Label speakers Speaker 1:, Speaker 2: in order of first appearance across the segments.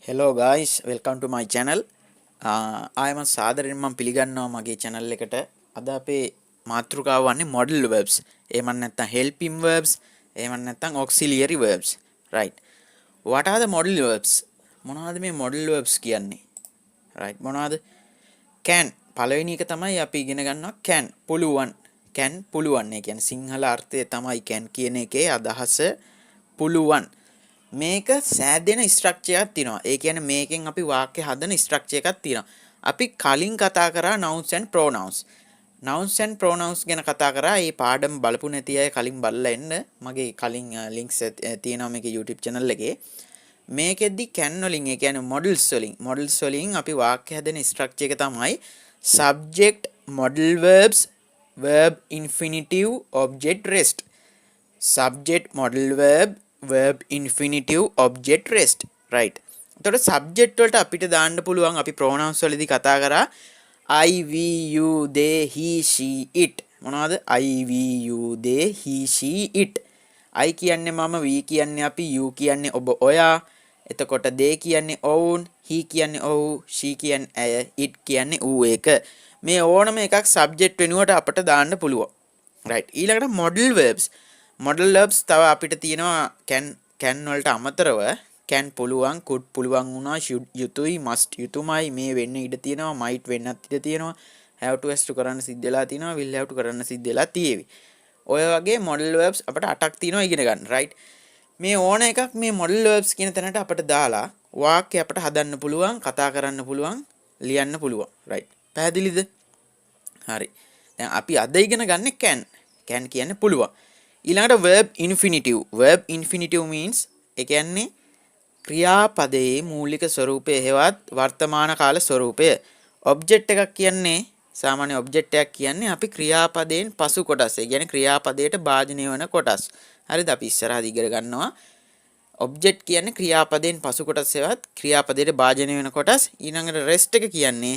Speaker 1: Hello guys, welcome to my channel. ආයම සාදරයෙන් මම පිළිගන්නවා මගේ channel එකට. අද අපේ මාතෘකාව වන්නේ modal verbs. එහෙම නැත්නම් helping verbs, එහෙම නැත්නම් auxiliary verbs. Right. What are the modal verbs? මොනවද මේ modal verbs කියන්නේ? Right. මොනවද? Can පළවෙනි එක තමයි අපි ඉගෙන ගන්නවා can පුළුවන්. Can පුළුවන්. ඒ කියන්නේ සිංහල අර්ථය තමයි can කියන එකේ අදහස පුළුවන්. මේක සෑදෙන ස්ට්‍රක්චර් එකක් තියෙනවා. ඒ කියන්නේ මේකෙන් අපි වාක්‍ය හදන ස්ට්‍රක්චර් එකක් තියෙනවා. අපි කලින් කතා කරා nouns and pronouns. nouns and pronouns ගැන කතා කරා. මේ පාඩම බලපු නැති අය කලින් බලලා එන්න. මගේ කලින් links තියෙනවා මේකේ YouTube channel එකේ. මේකෙද්දි can වලින් ඒ කියන්නේ modals වලින් අපි වාක්‍ය හදන ස්ට්‍රක්චර් එක තමයි subject, modal verbs, verb infinitive, object rest. subject, modal verb, verb infinitive, object rest. right. එතකොට subject වලට අපිට දාන්න පුළුවන් අපි pronouns වලදී කතා කරා I, we, you, they, he, she, it. මොනවද? I, we, you, they, he, she, it. I කියන්නේ මම, we කියන්නේ අපි, you කියන්නේ ඔබ ඔයා. එතකොට they කියන්නේ ඔවුන්, he කියන්නේ ඔහු, she කියන්නේ ඇය, it කියන්නේ ඌ ඒක. මේ ඕනම එකක් subject වෙනුවට අපිට දාන්න පුළුවන්. right. ඊළඟට modal verbs. modal verbs තව අපිට තියෙනවා can වලට අමතරව can පුළුවන්, could පුළුවන් වුණා, should යුතුයි, must යුතුයමයි, මේ වෙන්න ඉඩ තියෙනවා, might වෙන්නත් ඉඩ තියෙනවා, have to has to කරන්න සිද්ධ වෙලා තියෙනවා, will have to කරන්න සිද්ධ වෙලා තියෙවි. ඔය වගේ modal verbs අපිට 8ක් තියෙනවා ඉගෙන ගන්න. right. මේ ඕන එකක් මේ modal verbs කියන තැනට අපිට දාලා වාක්‍ය අපිට හදන්න පුළුවන්, කතා කරන්න පුළුවන්, ලියන්න පුළුවන්. right. පැහැදිලිද? හරි. දැන් අපි අද ඉගෙන ගන්නේ can. can කියන්නේ පුළුවන්. ඊළඟට verb infinitive. verb infinitive means ඒ කියන්නේ ක්‍රියාපදයේ මූලික ස්වරූපය හෙවත් වර්තමාන කාල ස්වරූපය. object එකක් කියන්නේ සාමාන්‍ය object එකක් කියන්නේ අපි ක්‍රියාපදයෙන් පසු කොටස්. ඒ කියන්නේ ක්‍රියාපදයට භාජනය වන කොටස්. හරිද? අපි ඉස්සරහදී ඉගෙන ගන්නවා. object කියන්නේ ක්‍රියාපදයෙන් පසු කොටස් හෙවත් ක්‍රියාපදයට භාජනය වෙන කොටස්. ඊළඟට rest එක කියන්නේ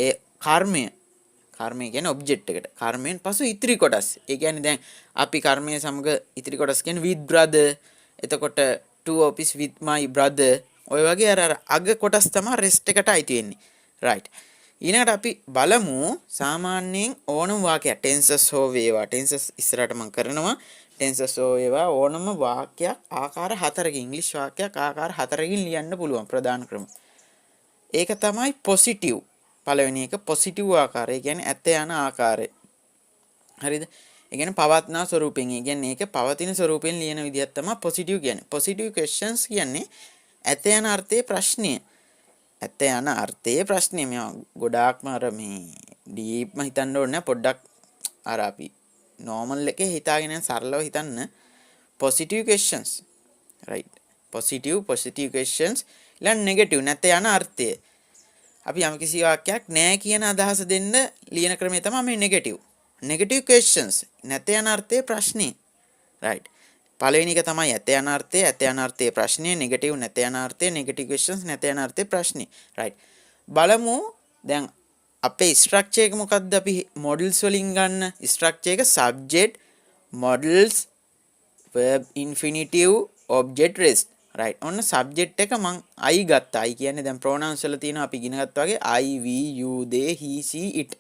Speaker 1: ඒ කර්මය. කර්මය කියන්නේ object එකට. කර්මයෙන් පසු ඉතිරි කොටස්. ඒ කියන්නේ දැන් අපි කර්මය සමග ඉතිරි කොටස් කියන්නේ with brother. එතකොට to office with my brother. ඔය වගේ අර අග කොටස් තමයි rest එකට අයිති වෙන්නේ. right. ඊළඟට අපි බලමු සාමාන්‍යයෙන් ඕනම වාක්‍යයක් tenses හෝ වේවා. tenses ඉස්සරහට මම කරනවා. tenses හෝ වේවා ඕනම වාක්‍යයක් ආකාර 4කින් ඉංග්‍රීසි වාක්‍යයක් ආකාර 4කින් ලියන්න පුළුවන් ප්‍රධාන ක්‍රම. ඒක තමයි positive. පළවෙනි එක positive ආකාරය. ඒ කියන්නේ ඇත යන ආකාරය. හරිද? ඒ කියන්නේ පවත්නා ස්වරූපෙන්. ඒ කියන්නේ ඒක පවතින ස්වරූපෙන් ලියන විදිහක් තමයි positive කියන්නේ. positive questions කියන්නේ ඇත යන අර්ථයේ ප්‍රශ්නය. ඇත යන අර්ථයේ ප්‍රශ්නය. මේවා ගොඩාක්ම අර මේ ඩීප්ම හිතන්න ඕනේ නැහැ. පොඩ්ඩක් අර අපි normal එකේ හිතාගෙන සරලව හිතන්න. positive questions. right. positive questions. ඊළඟ negative නැත යන අර්ථය. අපි යම් කිසි වාක්‍යයක් නෑ කියන අදහස දෙන්න ලියන ක්‍රමය තමයි මේ negative. negative questions නැත යන අර්ථයේ ප්‍රශ්නේ. right. පළවෙනි එක තමයි ඇත යන අර්ථයේ ප්‍රශ්නේ, negative නැත යන අර්ථයේ, negative questions නැත යන අර්ථයේ ප්‍රශ්නේ. right. බලමු දැන් අපේ structure එක මොකක්ද අපි modals වලින් ගන්න structure එක subject, modals, verb infinitive, object rest. right. ඔන්න subject එක මං I ගත්තා. I කියන්නේ දැන් pronouns වල තියෙනවා අපි ඉගෙන ගත්තා වගේ I, we, you, they, he, she, it.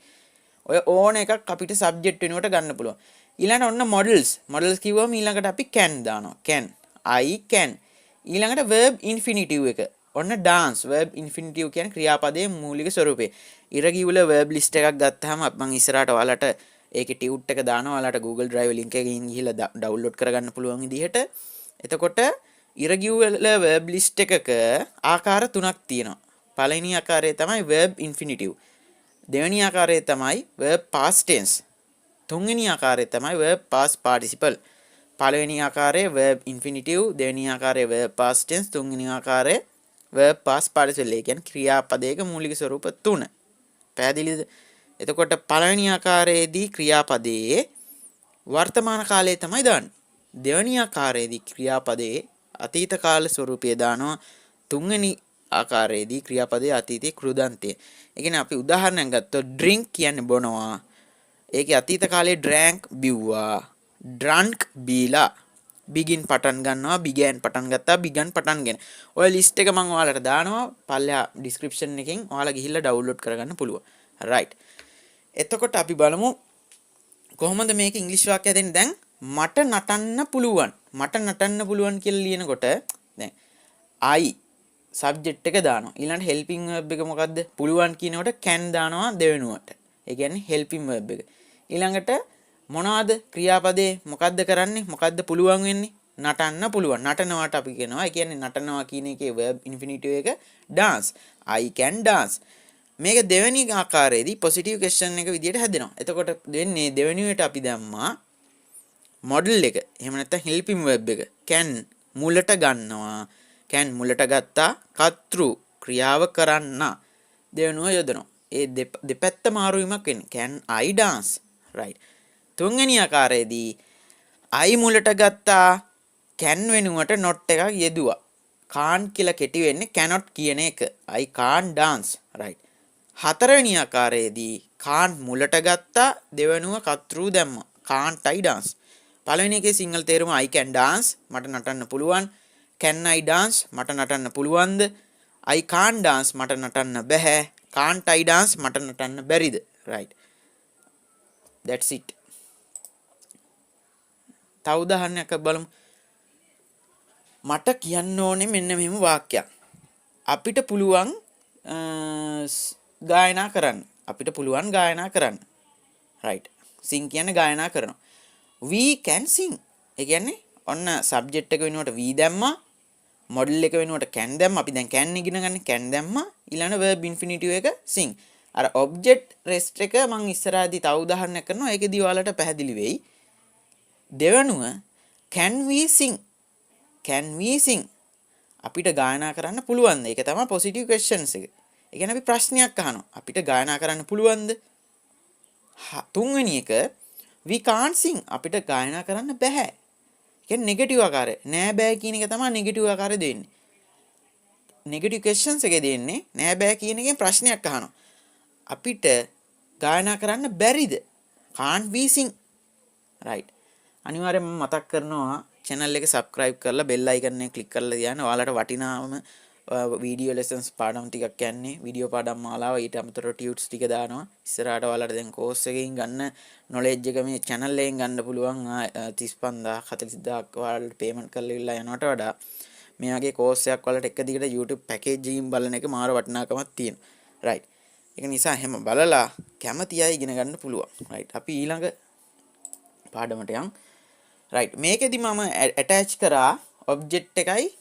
Speaker 1: ඔය ඕන එකක් අපිට subject වෙනුවට ගන්න පුළුවන්. ඊළඟට ඔන්න modals. modals කිව්වම ඊළඟට අපි can දානවා. can. I can. ඊළඟට verb infinitive එක. ඔන්න dance. verb infinitive කියන්නේ ක්‍රියාපදයේ මූලික ස්වරූපය. irregular verb list එකක් ගත්තාම මම ඉස්සරහට ඔයාලට ඒකේ tut එක දානවා. ඔයාලට Google Drive link එකකින් ගිහිල්ලා download කරගන්න පුළුවන් විදිහට. එතකොට irregular verb list එකක ආකාර තුනක් තියෙනවා. පළවෙනි ආකාරය තමයි verb infinitive. දෙවෙනි ආකාරය තමයි verb past tense. තුන්වෙනි ආකාරය තමයි verb past participle. පළවෙනි ආකාරය verb infinitive, දෙවෙනි ආකාරය verb past tense, තුන්වෙනි ආකාරය verb past participle. ඒ කියන්නේ ක්‍රියාපදයක මූලික ස්වරූප තුන. පැහැදිලිද? එතකොට පළවෙනි ආකාරයේදී ක්‍රියාපදයේ වර්තමාන කාලය තමයි දාන්නේ. දෙවෙනි ආකාරයේදී ක්‍රියාපදයේ අතීත කාල ස්වරූපය දානවා. තුන්වෙනි ආකාරයේදී ක්‍රියාපදයේ අතීතයේ කෘදන්තය. ඒ කියන්නේ අපි උදාහරණයක් ගත්තොත් drink කියන්නේ බොනවා. ඒකේ අතීත කාලේ drank බිව්වා. drunk බීලා. begin පටන් ගන්නවා, began පටන් ගත්තා, began පටන්ගෙන. ඔය ලිස්ට් එක මම ඔයාලට දානවා පල්ලෙහා description එකෙන්. ඔයාලා ගිහිල්ලා download කරගන්න පුළුවන්. right. එතකොට අපි බලමු කොහොමද මේක ඉංග්‍රීසි වාක්‍යය දෙන්නේ. දැන් මට නටන්න පුළුවන්. මට නටන්න පුළුවන් කියලා ලියනකොට දැන් I subject එක දානවා. ඊළඟට helping verb එක මොකද්ද? පුළුවන් කියනකොට can දානවා දෙවෙනුවට. ඒ කියන්නේ helping verb එක. ඊළඟට මොනවාද ක්‍රියාපදේ මොකද්ද කරන්නේ? මොකද්ද පුළුවන් වෙන්නේ? නටන්න පුළුවන්. නටනවාට අපි කියනවා. ඒ කියන්නේ නටනවා කියන එකේ verb infinitive එක dance. I can dance. මේක දෙවෙනි ආකාරයේදී positive question එක විදියට හැදෙනවා. එතකොට දෙන්නේ දෙවෙනියට අපි දැම්මා model එක. එහෙම නැත්නම් helping verb එක. can මුලට ගන්නවා. can මුලට ගත්තා කර්තෘ ක්‍රියාව කරන්න දෙවෙනුව යොදනවා. ඒ දෙපැත්ත මාරුවීමක් වෙන්නේ. can I dance? right. තුන්වෙනි ආකාරයේදී I මුලට ගත්තා can වෙනුවට not එකක් යෙදුවා. can't කියලා කෙටි වෙන්නේ cannot කියන එක. I can't dance. right. හතරවෙනි ආකාරයේදී can't මුලට ගත්තා දෙවෙනුව කර්තෘ දැම්මා. can't I dance? පළවෙනි එකේ සිංහල තේරුම I can dance මට නටන්න පුළුවන්. can I dance මට නටන්න පුළුවන්ද? I can't dance මට නටන්න බැහැ. can't I dance මට නටන්න බැරිද? right. that's it. තව උදාහරණයක් බලමු. මට කියන්න ඕනේ මෙන්න මෙහෙම වාක්‍යයක්. අපිට පුළුවන් ගායනා කරන්න. අපිට පුළුවන් ගායනා කරන්න. right. sing කියන්නේ ගායනා කරනවා. we can sing. ඒ කියන්නේ ඔන්න subject එක වෙනුවට we දැම්මා. model එක වෙනුවට can දැම්මා. අපි දැන් can ඉගෙන ගන්න can දැම්මා. ඊළඟ verb infinitive එක sing. අර object rest එක මම ඉස්සරහදී තව උදාහරණයක් කරනවා. ඒකෙදී ඔයාලට පැහැදිලි වෙයි. දෙවනුව can we sing? can we sing? අපිට ගායනා කරන්න පුළුවන්ද? ඒක තමයි positive questions එක. ඒ කියන්නේ අපි ප්‍රශ්නයක් අහනවා. අපිට ගායනා කරන්න පුළුවන්ද? තුන්වෙනි එක we can't sing. අපිට ගායනා කරන්න බෑ. ඒ කියන්නේ negative ආකාරය. නෑ බෑ කියන එක තමයි negative ආකාරය දෙන්නේ. negative questions එකේ දෙන්නේ නෑ බෑ කියන එකෙන් ප්‍රශ්නයක් අහනවා. අපිට ගායනා කරන්න බැරිද? can't we sing? right. අනිවාර්යෙන්ම මතක් කරනවා channel එක subscribe කරලා bell icon එක click කරලා තියන්න. ඔයාලට වටිනාම video lessons පාඩම් ටිකක් යන්නේ. video පාඩම් මාලාව ඊට අමතරව tutorials ටික දානවා. ඉස්සරහට ඔයාලට දැන් course එකකින් ගන්න knowledge එක මේ channel එකෙන් ගන්න පුළුවන් 35000 40000ක් ඔයාලට payment කරලා ඉල්ලා යනවට වඩා මේ වගේ course එකක් ඔයාලට එක දිගට YouTube package එකකින් බලන එක මාර වටිනාකමක් තියෙනවා. right. ඒක නිසා හැම බලලා කැමති අය ඉගෙන ගන්න පුළුවන්. right. අපි ඊළඟ පාඩමට යමු. right. මේකෙදි මම attach කරා object එකයි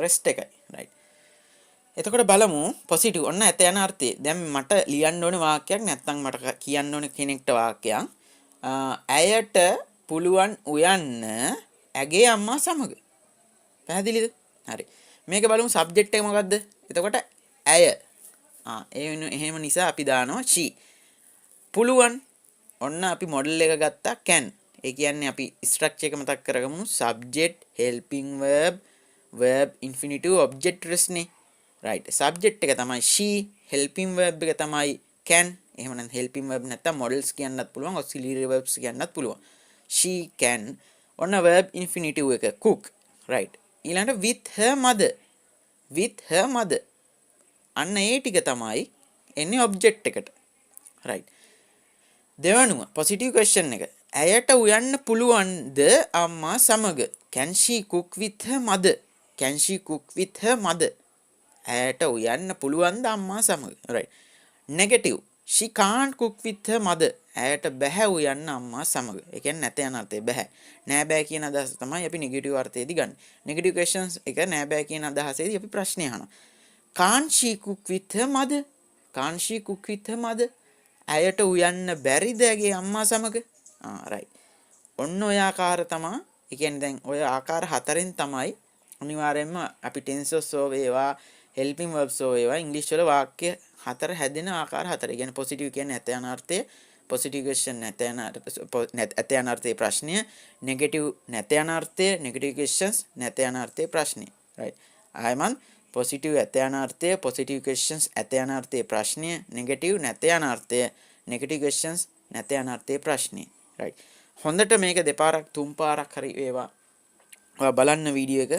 Speaker 1: rest එකයි. right. එතකොට බලමු positive ඔන්න ඇත යන අර්ථය. දැන් මට ලියන්න ඕනේ වාක්‍යයක් නැත්නම් මට කියන්න ඕනේ කෙනෙක්ට වාක්‍යයක්. ඇයට පුළුවන් උයන්න ඇගේ අම්මා සමග. පැහැදිලිද? හරි. මේක බලමු subject එක මොකද්ද? එතකොට ඇය. එහෙම නිසා අපි දානවා she. පුළුවන්. ඔන්න අපි model එක ගත්තා can. ඒ කියන්නේ අපි structure එක මතක් කරගමු. subject, helping verb, verb infinitive, object rest නේ. right. subject එක තමයි she, helping verb එක තමයි can. එහෙම නැත්නම් helping verb නැත්නම් models කියන්නත් පුළුවන්, auxiliary verbs කියන්නත් පුළුවන්. she can. ඔන්න verb infinitive එක cook. right. ඊළඟට with her mother. with her mother. අන්න ඒ ටික තමයි එන්නේ object එකට. right. දෙවනුව positive question එක. ඇයට උයන්න පුළුවන්ද අම්මා සමග? can she cook with her mother? can she cook with her mother? ඇයට උයන්න පුළුවන්ද අම්මා සමග? right. negative. she can't cook with her mother. ඇයට බැහැ උයන්න අම්මා සමග. ඒ කියන්නේ නැත යන අර්ථය බැහැ. නෑ බෑ කියන අදහස තමයි අපි negative අර්ථයේදී ගන්න. negative questions එක නෑ බෑ කියන අදහසේදී අපි ප්‍රශ්නේ අහනවා. can't she cook with her mother? can't she cook with her mother? ඇයට උයන්න බැරිද ඇගේ අම්මා සමග? right. ඔන්න ඔය ආකාර තමයි. ඒ කියන්නේ දැන් ඔය ආකාර හතරෙන් තමයි අනිවාර්යයෙන්ම අපි tenses සෝ වේවා, helping verbs සෝ වේවා ඉංග්‍රීසි වල වාක්‍ය හතර හැදෙන ආකාර හතර. ඒ කියන්නේ positive කියන්නේ ඇත යන අර්ථය, positive question නැත යන අර්ථයේ ප්‍රශ්නය, negative නැත යන අර්ථය, negative questions නැත යන අර්ථයේ ප්‍රශ්නය. right. ආයමන් positive ඇත යන අර්ථය, positive questions ඇත යන අර්ථයේ ප්‍රශ්නය, negative නැත යන අර්ථය, negative questions නැත යන අර්ථයේ ප්‍රශ්නය. right. හොඳට මේක දෙපාරක් තුන් පාරක් හරි වේවා ඔයා බලන්න වීඩියෝ එක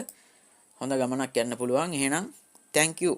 Speaker 1: හොඳ ගමනක් යන්න පුළුවන්. එහෙනම් thank you.